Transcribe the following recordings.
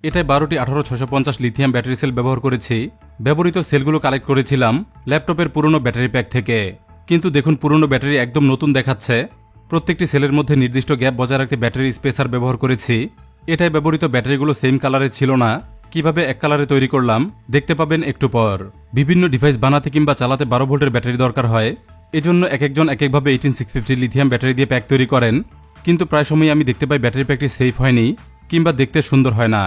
এটায় 12টি 18650 lithium battery sell ব্যবহার করেছি। ব্যবহৃত সেলগুলো কালেক্ট করেছিলাম ল্যাপটপের পুরনো ব্যাটারি প্যাক থেকে। কিন্তু দেখুন পুরনো ব্যাটারি একদম নতুন দেখাচ্ছে। প্রত্যেকটি সেলের মধ্যে নির্দিষ্ট গ্যাপ বজায় রাখতে ব্যাটারি স্পেসার ব্যবহার করেছি। এটায় ব্যবহৃত ব্যাটারিগুলো সেম কালারে ছিল না। কিভাবে এক কালারে তৈরি করলাম দেখতে পাবেন একটু পর। বিভিন্ন ডিভাইস বানাতে কিংবা চালাতে 12 ভোল্টের ব্যাটারি দরকার হয়। এজন্য একজন একভাবে 18650 লিথিয়াম ব্যাটারি দিয়ে প্যাক তৈরি করেন। কিন্তু প্রায় সময় আমি দেখতে পাই ব্যাটারি প্যাকটি সেফ হয়নি কিংবা দেখতে সুন্দর হয় না।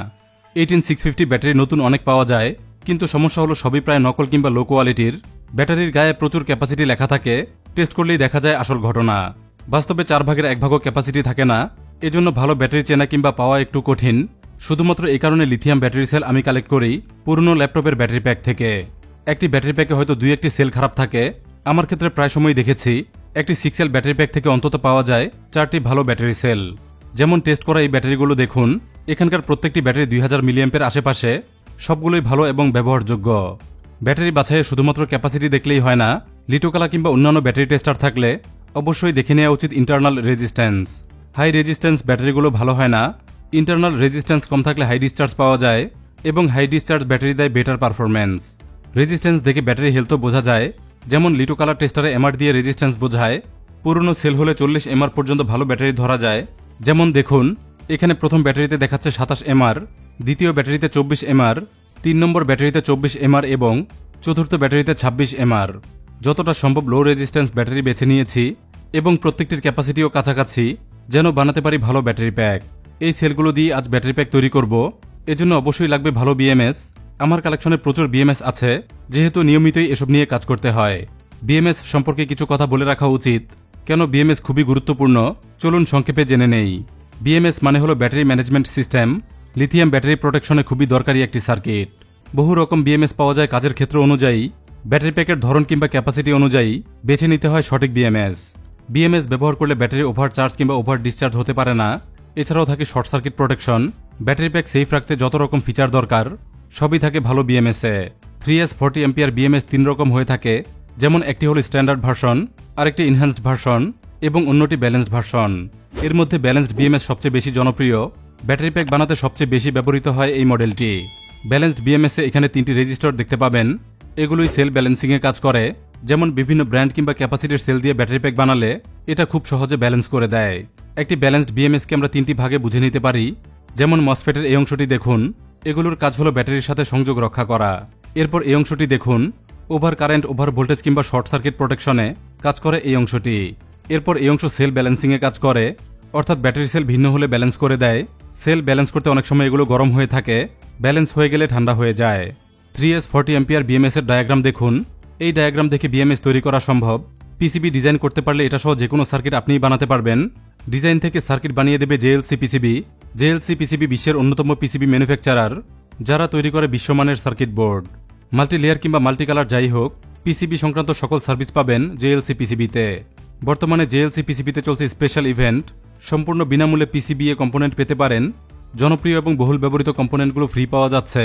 18650 ব্যাটারি নতুন অনেক পাওয়া যায়, কিন্তু সমস্যা হলো সবই প্রায় নকল কিংবা লো কোয়ালিটির। ব্যাটারির গায়ে প্রচুর ক্যাপাসিটি লেখা থাকে, টেস্ট করলেই দেখা যায় আসল ঘটনা। বাস্তবে 4 ভাগের 1 ভাগও ক্যাপাসিটি থাকে না। এজন্য ভালো ব্যাটারি চেনা কিংবা পাওয়া একটু কঠিন। শুধুমাত্র এই কারণে লিথিয়াম ব্যাটারি সেল আমি কালেক্ট করি পুরনো ল্যাপটপের ব্যাটারি প্যাক থেকে। একটি ব্যাটারি প্যাকে হয়তো 2-1টি সেল খারাপ থাকে। আমার ক্ষেত্রে প্রায় সময় দেখেছি একটি 6L ব্যাটারি প্যাক থেকে অন্তত পাওয়া যায় 4টি ভালো ব্যাটারি সেল। যেমন টেস্ট করা এই ব্যাটারিগুলো দেখুন, এখানকার প্রত্যেকটি ব্যাটারি 2000 মিলিঅ্যাম্পের আশেপাশে, সবগুলোই ভালো এবং ব্যবহারযোগ্য। ব্যাটারি বাছাইয়ে শুধুমাত্র ক্যাপাসিটি দেখলেই হয় না, লিটোকালা কিংবা অন্যান্য ব্যাটারি টেস্টার থাকলে অবশ্যই দেখে নেওয়া উচিত ইন্টারনাল রেজিস্ট্যান্স। হাই রেজিস্ট্যান্স ব্যাটারিগুলো ভালো হয় না। ইন্টারনাল রেজিস্ট্যান্স কম থাকলে হাই ডিসচার্জ পাওয়া যায় এবং হাই ডিসচার্জ ব্যাটারি দেয় বেটার পারফরম্যান্স। রেজিস্ট্যান্স দেখে ব্যাটারি হেলথও বোঝা যায়। যেমন লিটোকালা টেস্টারে এমআর দিয়ে রেজিস্ট্যান্স বোঝায়। পুরনো সেল হলে 40 এমআর পর্যন্ত ভালো ব্যাটারি ধরা যায়। যেমন দেখুন, এখানে প্রথম ব্যাটারিতে দেখাচ্ছে 27 এমআর, দ্বিতীয় ব্যাটারিতে 24 এমআর, 3 নম্বর ব্যাটারিতে 24 এমআর এবং চতুর্থ ব্যাটারিতে 26 এমআর। যতটা সম্ভব লো রেজিস্ট্যান্স ব্যাটারি বেছে নিয়েছি এবং প্রত্যেকটির ক্যাপাসিটিও কাছাকাছি, যেন বানাতে পারি ভালো ব্যাটারি প্যাক। এই সেলগুলো দিয়ে আজ ব্যাটারি প্যাক তৈরি করব। এজন্য অবশ্যই লাগবে ভালো বিএমএস। আমার কালেকশনে প্রচুর বিএমএস আছে, যেহেতু নিয়মিতই এসব নিয়ে কাজ করতে হয়। বিএমএস সম্পর্কে কিছু কথা বলে রাখা উচিত। কেন বিএমএস খুবই গুরুত্বপূর্ণ চলুন সংক্ষেপে জেনে নেই। বিএমএস মানে হলো battery management system. Lithium battery প্রোটেকশনে খুবই দরকারি একটি সার্কিট। বহু রকম বিএমএস পাওয়া যায় কাজের ক্ষেত্র অনুযায়ী। ব্যাটারি প্যাকের ধরন কিংবা ক্যাপাসিটি অনুযায়ী বেছে নিতে হয় সঠিক বিএমএস। বিএমএস ব্যবহার করলে ব্যাটারি ওভার চার্জ কিংবা ওভার ডিসচার্জ হতে পারে না। এছাড়াও থাকে short circuit protection. Battery pack safe রাখতে যত রকম ফিচার দরকার সবই থাকে ভালো বিএমএসে। 3S 40 এম্পিয়ার বিএমএস 3 রকম হয়ে থাকে, যেমন একটি হল স্ট্যান্ডার্ড ভার্সন, আরেকটি ইনহ্যান্সড ভার্সন এবং অন্যটি ব্যালেন্সড ভার্সন। এর মধ্যে ব্যালেন্সড বিএমএস সবচেয়ে বেশি জনপ্রিয়। ব্যাটারি প্যাক বানাতে সবচেয়ে বেশি ব্যবহৃত হয় এই মডেলটি। ব্যালেন্সড বিএমএসে এখানে 3টি রেজিস্টার দেখতে পাবেন। এগুলোই সেল ব্যালেন্সিংয়ে কাজ করে। যেমন বিভিন্ন ব্র্যান্ড কিংবা ক্যাপাসিটির সেল দিয়ে ব্যাটারি প্যাক বানালে এটা খুব সহজে ব্যালেন্স করে দেয়। একটি ব্যালেন্সড বিএমএসকে আমরা 3টি ভাগে বুঝে নিতে পারি। যেমন মসফেটের এই অংশটি দেখুন, এগুলোর কাজ হলো ব্যাটারির সাথে সংযোগ রক্ষা করা। এরপর এই অংশটি দেখুন, ওভার কারেন্ট, ওভার ভোল্টেজ কিংবা শর্ট সার্কিট প্রোটেকশনে কাজ করে এই অংশটি। এরপর এই অংশ সেল ব্যালেন্সিংয়ে কাজ করে, অর্থাৎ ব্যাটারি সেল ভিন্ন হলে ব্যালেন্স করে দেয়। সেল ব্যালেন্স করতে অনেক সময় এগুলো গরম হয়ে থাকে, ব্যালেন্স হয়ে গেলে ঠান্ডা হয়ে যায়। 3S 40 এম্পিয়ার বিএমএস এর ডায়াগ্রাম দেখুন। এই ডায়াগ্রাম দেখে বিএমএস তৈরি করা সম্ভব। পিসিবি ডিজাইন করতে পারলে এটা সহ যে কোনো সার্কিট আপনিই বানাতে পারবেন। ডিজাইন থেকে সার্কিট বানিয়ে দেবে জেএলসি পিসিবি। জেএলসি পিসিবি বিশ্বের অন্যতম পিসিবি ম্যানুফ্যাকচারার, যারা তৈরি করে বিশ্বমানের সার্কিট বোর্ড। মাল্টি লেয়ার কিংবা মাল্টি কালার যাই হোক, পিসিবি সংক্রান্ত সকল সার্ভিস পাবেন জেএলসি পিসিবিতে। বর্তমানে জেএলসি পিসিবিতে চলছে স্পেশাল ইভেন্ট। সম্পূর্ণ বিনামূল্যে পিসিবিএ কম্পোনেন্ট পেতে পারেন। জনপ্রিয় এবং বহুল ব্যবহৃত কম্পোনেন্টগুলো ফ্রি পাওয়া যাচ্ছে।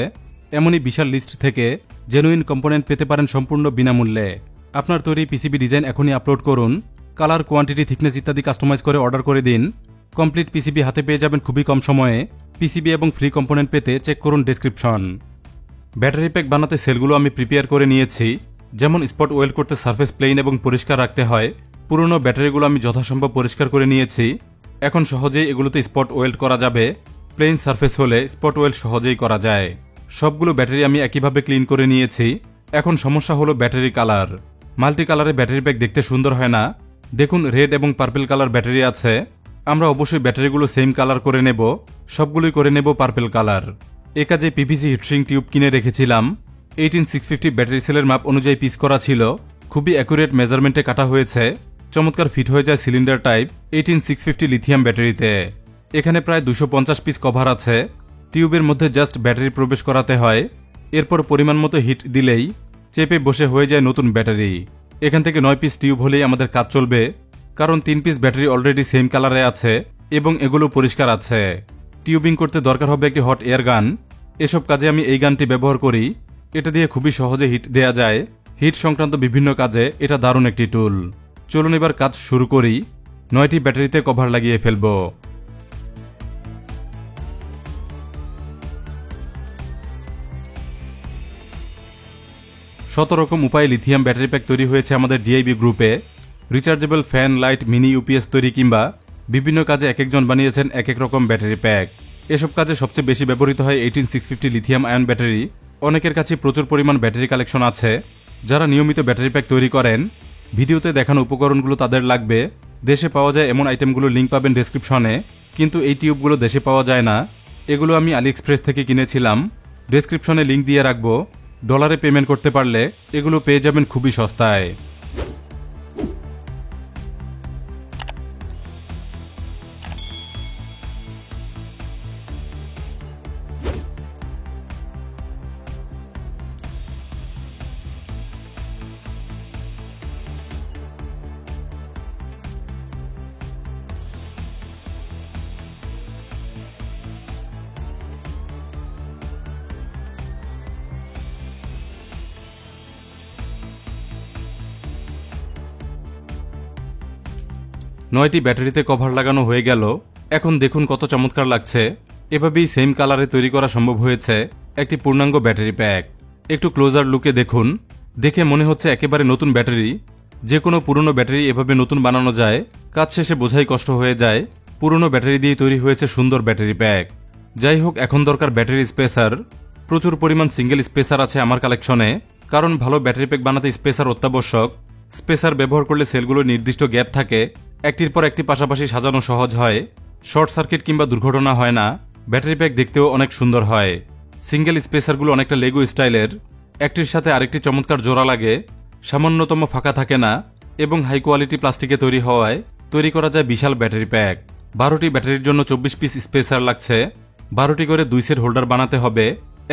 এমনই বিশাল লিস্ট থেকে জেনুইন কম্পোনেন্ট পেতে পারেন সম্পূর্ণ বিনামূল্যে। আপনার তৈরি পিসিবি ডিজাইন এখনই আপলোড করুন। কালার, কোয়ান্টিটি, থিকনেস ইত্যাদি কাস্টমাইজ করে অর্ডার করে দিন। কমপ্লিট পিসিবি হাতে পেয়ে যাবেন খুবই কম সময়ে। পিসিবি এবং ফ্রি কম্পোনেন্ট পেতে চেক করুন ডেসক্রিপশন। ব্যাটারি প্যাক বানাতে সেলগুলো আমি প্রিপেয়ার করে নিয়েছি। যেমন স্পট ওয়েল্ড করতে সারফেস প্লেন এবং পরিষ্কার রাখতে হয়, পুরনো ব্যাটারিগুলো আমি যথাসম্ভব পরিষ্কার করে নিয়েছি। এখন সহজেই এগুলোতে স্পট ওয়েল্ড করা যাবে। প্লেন সারফেস হলে স্পট ওয়েল্ড সহজেই করা যায়। সবগুলো ব্যাটারি আমি একইভাবে ক্লিন করে নিয়েছি। এখন সমস্যা হলো ব্যাটারি কালার। মাল্টি কালারে ব্যাটারি প্যাক দেখতে সুন্দর হয় না। দেখুন, রেড এবং পার্পেল কালার ব্যাটারি আছে। আমরা অবশ্যই ব্যাটারিগুলো সেম কালার করে নেব। সবগুলোই করে নেব পার্পেল কালার। এ কাজে পিভিসি হিটশিং টিউব কিনে রেখেছিলাম। 18650 ব্যাটারি সেলের মাপ অনুযায়ী পিস করা ছিল। খুবই অ্যাকুরেট মেজারমেন্টে কাটা হয়েছে। চমৎকার ফিট হয়ে যায় সিলিন্ডার টাইপ 18650 লিথিয়াম ব্যাটারিতে। এখানে প্রায় 250 পিস কভার আছে। টিউবের মধ্যে জাস্ট ব্যাটারি প্রবেশ করাতে হয়। এরপর পরিমাণ মতো হিট দিলেই চেপে বসে হয়ে যায় নতুন ব্যাটারি। এখান থেকে 9 পিস টিউব হলেই আমাদের কাজ চলবে, কারণ 3 পিস ব্যাটারি অলরেডি সেম কালারে আছে এবং এগুলো পরিষ্কার আছে। টিউবিং করতে দরকার হবে একটি হট এয়ার গান। এসব কাজে আমি এই গানটি ব্যবহার করি। এটা দিয়ে খুবই সহজে হিট দেয়া যায়। হিট সংক্রান্ত বিভিন্ন কাজে এটা দারুণ একটি টুল। চলুন এবার কাজ শুরু করি। 9টি ব্যাটারিতে কভার লাগিয়ে ফেলব। শত রকম উপায়ে লিথিয়াম ব্যাটারি প্যাক তৈরি হয়েছে আমাদের জিআইবি গ্রুপে। Rechargeable fan, light, mini UPS তৈরি কিংবা বিভিন্ন কাজে এক একজন বানিয়েছেন এক এক রকম ব্যাটারি প্যাক। এসব কাজে সবচেয়ে বেশি ব্যবহৃত হয় 18650 লিথিয়াম আয়ন ব্যাটারি। অনেকের কাছে প্রচুর পরিমাণ ব্যাটারি কালেকশন আছে। যারা নিয়মিত ব্যাটারি প্যাক তৈরি করেন, ভিডিওতে দেখানো উপকরণগুলো তাদের লাগবে। দেশে পাওয়া যায় এমন আইটেমগুলোর লিঙ্ক পাবেন ডেসক্রিপশনে, কিন্তু এই টিউবগুলো দেশে পাওয়া যায় না। এগুলো আমি আলি এক্সপ্রেস থেকে কিনেছিলাম। ডেসক্রিপশনে লিঙ্ক দিয়ে রাখবো। ডলারে পেমেন্ট করতে পারলে এগুলো পেয়ে যাবেন খুবই সস্তায়। নয়টি ব্যাটারিতে কভার লাগানো হয়ে গেল। এখন দেখুন কত চমৎকার লাগছে। এভাবেই সেম কালারে তৈরি করা সম্ভব হয়েছে একটি পূর্ণাঙ্গ ব্যাটারি প্যাক। একটু ক্লোজার লুকে দেখুন। দেখে মনে হচ্ছে একেবারে নতুন ব্যাটারি। যে কোনো পুরনো ব্যাটারি এভাবে নতুন বানানো যায়, কাজ শেষে বোঝাই কষ্ট হয়ে যায়। পুরনো ব্যাটারি দিয়ে তৈরি হয়েছে সুন্দর ব্যাটারি প্যাক। যাই হোক, এখন দরকার ব্যাটারি স্পেসার। প্রচুর পরিমাণ সিঙ্গেল স্পেসার আছে আমার কালেকশনে, কারণ ভালো ব্যাটারি প্যাক বানাতে স্পেসার অত্যাবশ্যক। স্পেসার ব্যবহার করলে সেলগুলোর নির্দিষ্ট গ্যাপ থাকে, একটির পর একটি পাশাপাশি সাজানো সহজ হয়, শর্ট সার্কিট কিংবা দুর্ঘটনা হয় না, ব্যাটারি প্যাক দেখতেও অনেক সুন্দর হয়। সিঙ্গেল স্পেসারগুলো অনেকটা লেগো স্টাইলের, একটির সাথে আরেকটি চমৎকার জোড়া লাগে, সামান্যতম ফাঁকা থাকে না এবং হাই কোয়ালিটি প্লাস্টিকে তৈরি হওয়ায় তৈরি করা যায় বিশাল ব্যাটারি প্যাক। 12টি ব্যাটারির জন্য 24 পিস স্পেসার লাগছে। 12টি করে 2 সেট হোল্ডার বানাতে হবে,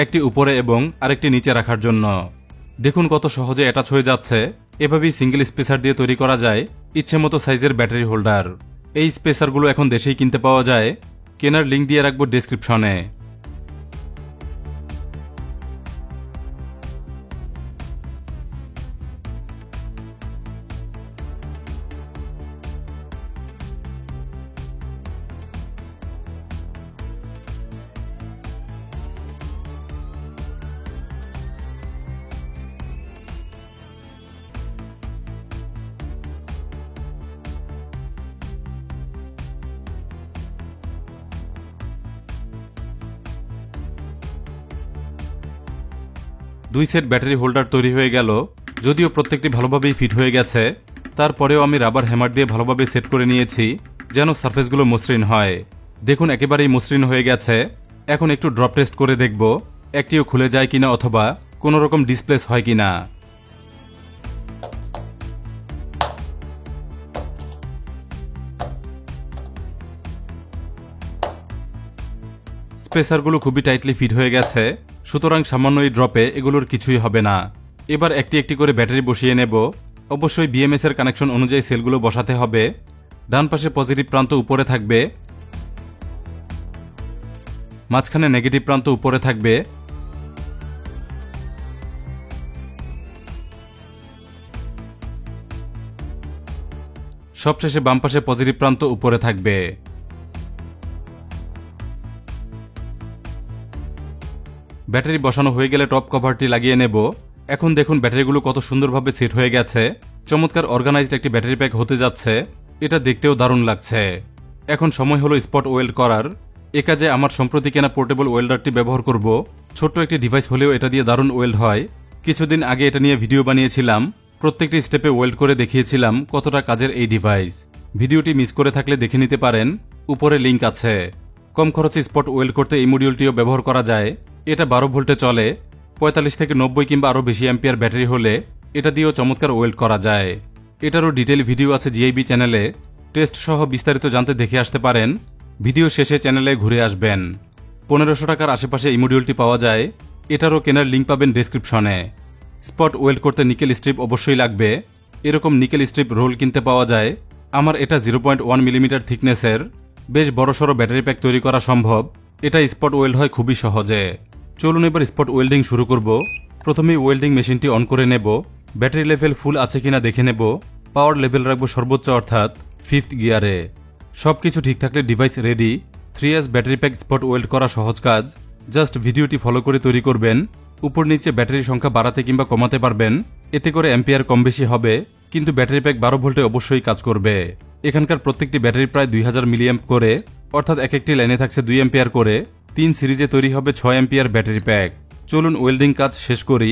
একটি উপরে এবং আরেকটি নিচে রাখার জন্য। দেখুন কত সহজে অ্যাটাচ হয়ে যাচ্ছে। এভাবেই সিঙ্গেল স্পেসার দিয়ে তৈরি করা যায় ইচ্ছে মতো সাইজের ব্যাটারি হোল্ডার। এই স্পেসারগুলো এখন দেশেই কিনতে পাওয়া যায়। কেনার লিঙ্ক দিয়ে রাখবো ডেসক্রিপশনে। দুই সেট ব্যাটারি হোল্ডার তৈরি হয়ে গেল। যদিও প্রত্যেকটি ভালোভাবেই ফিট হয়ে গেছে, তারপরেও আমি রাবার হ্যামার দিয়ে ভালোভাবে সেট করে নিয়েছি যেন সারফেসগুলো মসৃণ হয়। দেখুন একেবারেই মসৃণ হয়ে গেছে। এখন একটু ড্রপ টেস্ট করে দেখব একটিও খুলে যায় কিনা অথবা কোনো রকম ডিসপ্লেস হয় কিনা। স্পেসারগুলো খুবই টাইটলি ফিট হয়ে গেছে, সুতরাং সামান্য এই ড্রপে এগুলোর কিছুই হবে না। এবার একটি একটি করে ব্যাটারি বসিয়ে নেব। অবশ্যই বিএমএস এর কানেকশন অনুযায়ী সেলগুলো বসাতে হবে। ডান পাশে পজিটিভ প্রান্ত উপরে থাকবে, মাঝখানে নেগেটিভ প্রান্ত উপরে থাকবে, সবশেষে বাম পাশে পজিটিভ প্রান্ত উপরে থাকবে। ব্যাটারি বসানো হয়ে গেলে টপ কভারটি লাগিয়ে নেব। এখন দেখুন ব্যাটারিগুলো কত সুন্দরভাবে সেট হয়ে গেছে। চমৎকার অর্গানাইজড একটি ব্যাটারি প্যাক হতে যাচ্ছে। এটা দেখতেও দারুণ লাগছে। এখন সময় হলো স্পট ওয়েল্ড করার। এ কাজে আমার সম্প্রতি কেনা পোর্টেবল ওয়েল্ডারটি ব্যবহার করব। ছোট্ট একটি ডিভাইস হলেও এটা দিয়ে দারুণ ওয়েল্ড হয়। কিছুদিন আগে এটা নিয়ে ভিডিও বানিয়েছিলাম। প্রত্যেকটি স্টেপে ওয়েল্ড করে দেখিয়েছিলাম কতটা কাজের এই ডিভাইস। ভিডিওটি মিস করে থাকলে দেখে নিতে পারেন, উপরে লিংক আছে। কম খরচে স্পট ওয়েল্ড করতে এই মডিউলটিও ব্যবহার করা যায়। এটা 12 ভোল্টে চলে। 45 থেকে 90 কিংবা আরও বেশি অ্যাম্পিয়ার ব্যাটারি হলে এটা দিয়েও চমৎকার ওয়েল্ড করা যায়। এটারও ডিটেইল ভিডিও আছে জিআইবি চ্যানেলে। টেস্ট সহ বিস্তারিত জানতে দেখে আসতে পারেন। ভিডিও শেষে চ্যানেলে ঘুরে আসবেন। 1500 টাকার আশেপাশে এই মডিউলটি পাওয়া যায়। এটারও কেনার লিঙ্ক পাবেন ডেসক্রিপশনে। স্পট ওয়েল্ড করতে নিকেল স্ট্রিপ অবশ্যই লাগবে। এরকম নিকেল স্ট্রিপ রোল কিনতে পাওয়া যায়। আমার এটা 0.1 মিলিমিটার থিকনেসের। বেশ বড়সড় ব্যাটারি প্যাক তৈরি করা সম্ভব। এটা স্পট ওয়েল্ড হয় খুবই সহজে। চলুন এবার স্পট ওয়েল্ডিং শুরু করব। প্রথমেই ওয়েল্ডিং মেশিনটি অন করে নেব। ব্যাটারি লেভেল ফুল আছে কিনা দেখে নেব। পাওয়ার লেভেল রাখবো সর্বোচ্চ অর্থাৎ 5th গিয়ারে। সবকিছু ঠিক থাকলে device ready. 3S battery pack spot weld করা সহজ কাজ। জাস্ট ভিডিওটি ফলো করে তৈরি করবেন। উপর নিচে ব্যাটারির সংখ্যা বাড়াতে কিংবা কমাতে পারবেন, এতে করে অ্যাম্পিয়ার কম বেশি হবে, কিন্তু ব্যাটারি প্যাক 12 ভোল্টে অবশ্যই কাজ করবে। এখানকার প্রত্যেকটি ব্যাটারি প্রায় 2000 মিলিঅ্যাম্প করে, অর্থাৎ এক একটি লাইনে থাকছে 2 অ্যাম্পিয়ার করে। 3 সিরিজে তৈরি হবে 6 অ্যাম্পিয়ার ব্যাটারি প্যাক। চলুন ওয়েল্ডিং কাজ শেষ করি।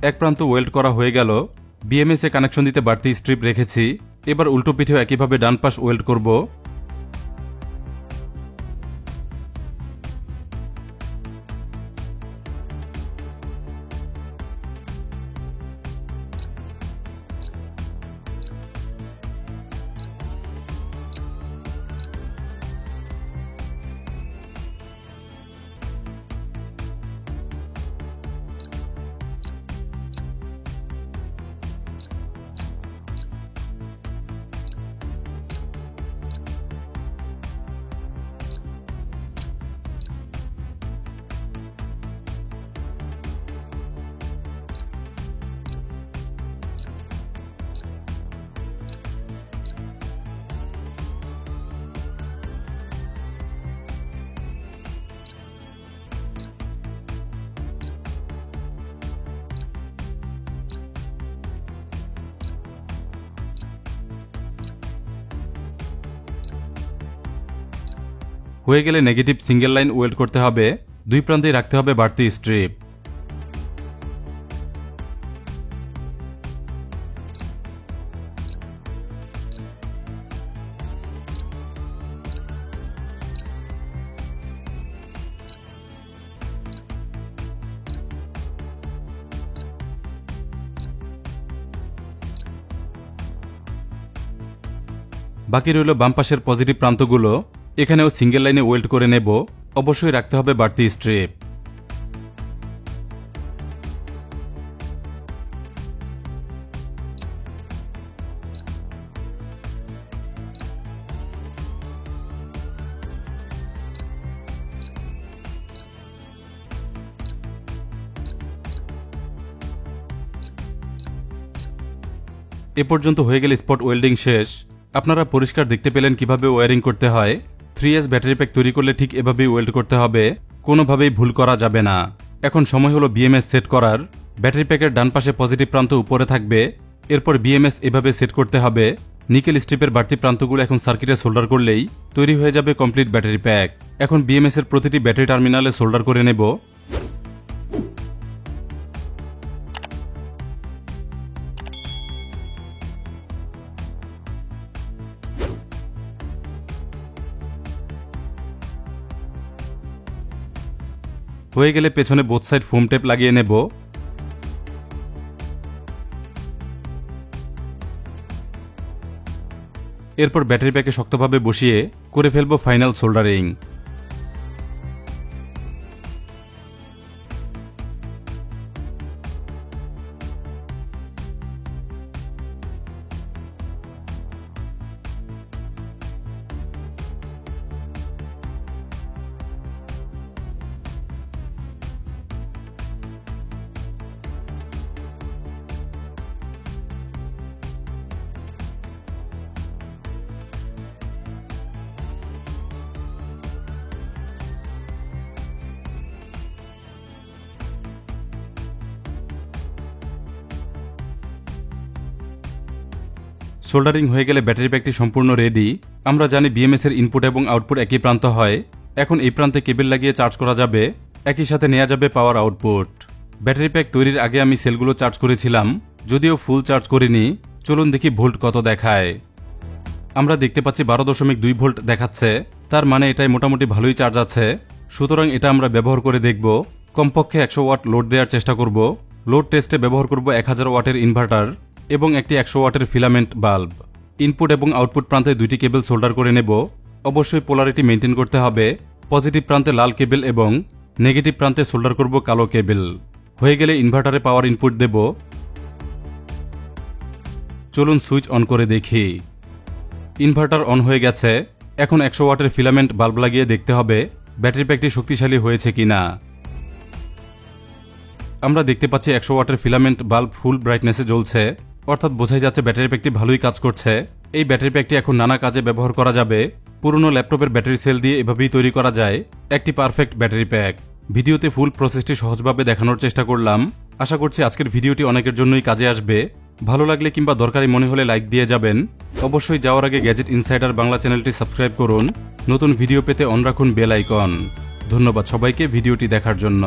এক প্রান্ত ওয়েল্ড করা হয়ে গেল। বিএমএস এ কানেকশন দিতে বাড়তি স্ট্রিপ রেখেছি। এবার উল্টো পিঠেও একইভাবে ডান পাশ ওয়েল্ড করব। হয়ে গেলে নেগেটিভ সিঙ্গেল লাইন ওয়েল্ড করতে হবে। দুই প্রান্তেই রাখতে হবে বাড়তি স্ট্রিপ। বাকি রইল বাম পাশের পজিটিভ প্রান্তগুলো। এখানেও সিঙ্গেল লাইনে ওয়েল্ড করে নেব। অবশ্যই রাখতে হবে বাড়তি স্ট্রিপ। এ পর্যন্ত হয়ে গেলে স্পট ওয়েল্ডিং শেষ। আপনারা পরিষ্কার দেখতে পেলেন কিভাবে ওয়্যারিং করতে হয়। 3S ব্যাটারি প্যাক তৈরি করলে ঠিক এভাবেই ওয়েল্ড করতে হবে, কোনোভাবেই ভুল করা যাবে না। এখন সময় হলো বিএমএস সেট করার। ব্যাটারি প্যাকের ডান পাশে পজিটিভ প্রান্ত উপরে থাকবে। এরপর বিএমএস এভাবে সেট করতে হবে। নিকেল স্ট্রিপের বাড়তি প্রান্তগুলো এখন সার্কিটে সোল্ডার করলেই তৈরি হয়ে যাবে কমপ্লিট ব্যাটারি প্যাক। এখন বিএমএস এর প্রতিটি ব্যাটারি টার্মিনালে সোল্ডার করে নেব। হয়ে গেলে পেছনে বোথ সাইড ফোম টেপ লাগিয়ে নেব। এরপর ব্যাটারি প্যাকে শক্তভাবে বসিয়ে করে ফেলবো ফাইনাল সোল্ডারিং। সোল্ডারিং হয়ে গেলে ব্যাটারি প্যাকটি সম্পূর্ণ রেডি। আমরা জানি বিএমএস এর ইনপুট এবং আউটপুট একই প্রান্ত হয়। এখন এই প্রান্তে কেবল লাগিয়ে চার্জ করা যাবে, একই সাথে নেওয়া যাবে পাওয়ার আউটপুট। ব্যাটারি প্যাক তৈরির আগে আমি সেলগুলো চার্জ করেছিলাম, যদিও ফুল চার্জ করিনি। চলুন দেখি ভোল্ট কত দেখায়। আমরা দেখতে পাচ্ছি 12.2 ভোল্ট দেখাচ্ছে, তার মানে এটাই মোটামুটি ভালোই চার্জ আছে। সুতরাং এটা আমরা ব্যবহার করে দেখব। কমপক্ষে 100 ওয়াট লোড দেওয়ার চেষ্টা করব। লোড টেস্টে ব্যবহার করব 1000 ওয়াটের ইনভার্টার এবং একটি 100 ওয়াটের ফিলামেন্ট বাল্ব। ইনপুট এবং আউটপুট প্রান্তে দুইটি কেবল সোল্ডার করে নেব। অবশ্যই পোলারিটি মেনটেন করতে হবে। পজিটিভ প্রান্তে লাল কেবল এবং নেগেটিভ প্রান্তে সোল্ডার করব কালো কেবল। হয়ে গেলে ইনভার্টারে পাওয়ার ইনপুট দেব। চলুন সুইচ অন করে দেখি। ইনভার্টার অন হয়ে গেছে। এখন 100 ওয়াটের ফিলামেন্ট বাল্ব লাগিয়ে দেখতে হবে ব্যাটারি প্যাকটি শক্তিশালী হয়েছে কিনা। আমরা দেখতে পাচ্ছি 100 ওয়াটের ফিলামেন্ট বাল্ব ফুল ব্রাইটনেসে জ্বলছে, অর্থাৎ বোঝাই যাচ্ছে ব্যাটারি প্যাকটি ভালোই কাজ করছে। এই ব্যাটারি প্যাকটি এখন নানা কাজে ব্যবহার করা যাবে। পুরনো ল্যাপটপের ব্যাটারি সেল দিয়ে এভাবেই তৈরি করা যায় একটি পারফেক্ট ব্যাটারি প্যাক। ভিডিওতে ফুল প্রসেসটি সহজভাবে দেখানোর চেষ্টা করলাম। আশা করছি আজকের ভিডিওটি অনেকের জন্যই কাজে আসবে। ভালো লাগলে কিংবা দরকারি মনে হলে লাইক দিয়ে যাবেন। অবশ্যই যাওয়ার আগে গ্যাজেট ইনসাইডার বাংলা চ্যানেলটি সাবস্ক্রাইব করুন। নতুন ভিডিও পেতে অন রাখুন বেল আইকন। ধন্যবাদ সবাইকে ভিডিওটি দেখার জন্য।